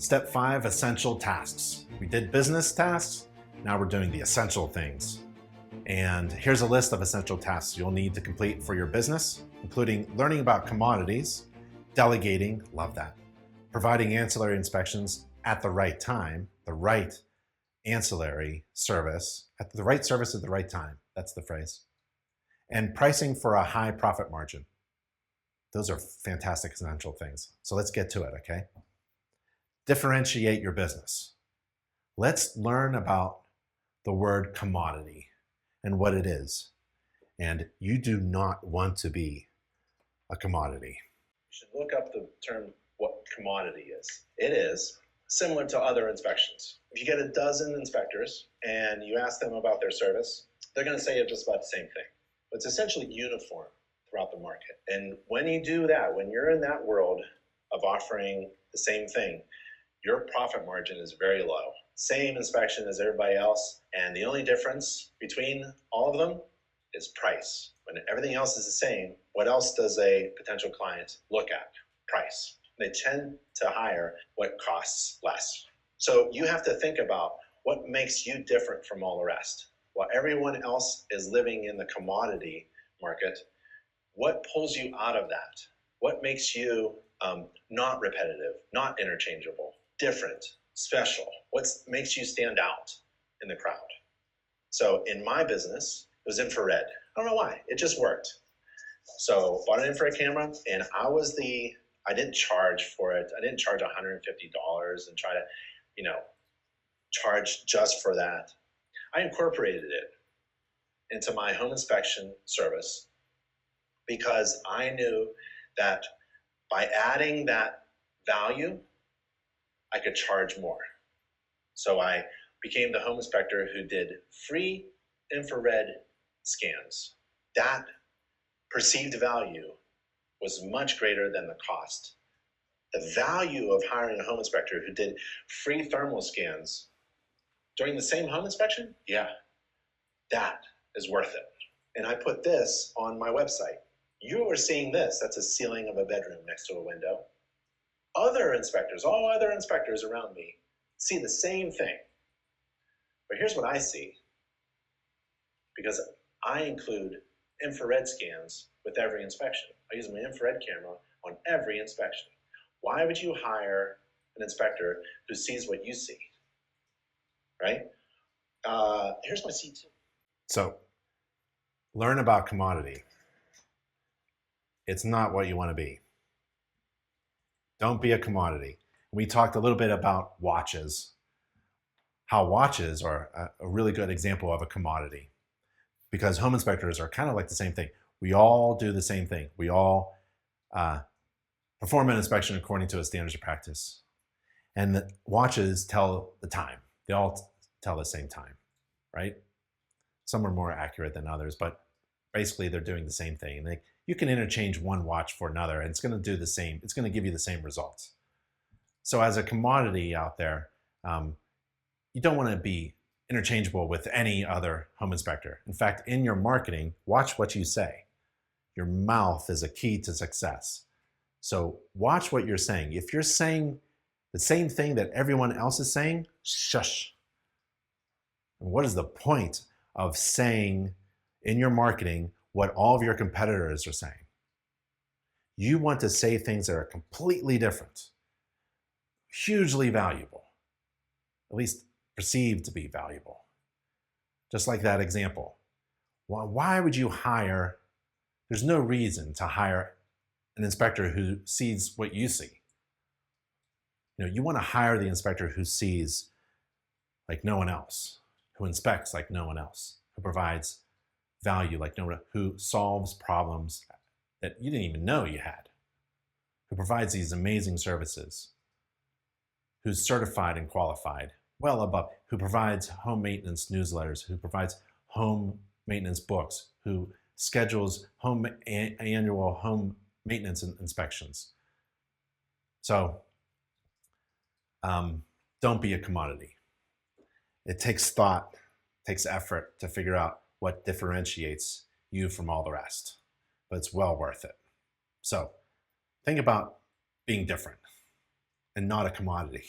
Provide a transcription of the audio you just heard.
Step 5, essential tasks. We did business tasks, now we're doing the essential things. And here's a list of essential tasks you'll need to complete for your business, including learning about commodities, delegating, love that, providing ancillary inspections at the right time, the right ancillary service, at the right service at the right time, that's the phrase, and pricing for a high profit margin. Those are fantastic essential things. So let's get to it, okay? Differentiate your business. Let's learn about the word commodity and what it is. And you do not want to be a commodity. You should look up the term what commodity is. It is similar to other inspections. If you get a dozen inspectors and you ask them about their service, they're going to say just about the same thing. But it's essentially uniform throughout the market. And when you do that, when you're in that world of offering the same thing, your profit margin is very low. Same inspection as everybody else, and the only difference between all of them is price. When everything else is the same, what else does a potential client look at? Price. They tend to hire what costs less. So you have to think about what makes you different from all the rest. While everyone else is living in the commodity market, what pulls you out of that? What makes you not repetitive, not interchangeable, different, special? What makes you stand out in the crowd? So in my business, it was infrared. I don't know why, it just worked. So bought an infrared camera, and I didn't charge for it. I didn't charge $150 and try to, charge just for that. I incorporated it into my home inspection service because I knew that by adding that value, I could charge more. So I became the home inspector who did free infrared scans. That perceived value was much greater than the cost. The value of hiring a home inspector who did free thermal scans during the same home inspection, yeah, that is worth it. And I put this on my website. You are seeing this. That's a ceiling of a bedroom next to a window. Other inspectors, all other inspectors around me, see the same thing. But here's what I see. Because I include infrared scans with every inspection. I use my infrared camera on every inspection. Why would you hire an inspector who sees what you see? Right? Here's my C2. So learn about commodity. It's not what you want to be. Don't be a commodity. We talked a little bit about watches, how watches are a really good example of a commodity, because home inspectors are kind of like the same thing. We all do the same thing. We all perform an inspection according to a standards of practice. And the watches tell the time. They all tell the same time, right? Some are more accurate than others, but basically they're doing the same thing. You can interchange one watch for another and it's going to do the same. It's going to give you the same results. So as a commodity out there, you don't want to be interchangeable with any other home inspector. In fact, in your marketing, watch what you say. Your mouth is a key to success. So watch what you're saying. If you're saying the same thing that everyone else is saying, shush. And what is the point of saying in your marketing what all of your competitors are saying? You want to say things that are completely different, hugely valuable, at least perceived to be valuable. Just like that example. Why would you hire? There's no reason to hire an inspector who sees what you see. You want to hire the inspector who sees like no one else, who inspects like no one else, who provides value like no one, who solves problems that you didn't even know you had, who provides these amazing services, who's certified and qualified, well above, who provides home maintenance newsletters, who provides home maintenance books, who schedules annual home maintenance inspections. So don't be a commodity. It takes thought, takes effort to figure out what differentiates you from all the rest, but it's well worth it. So think about being different and not a commodity.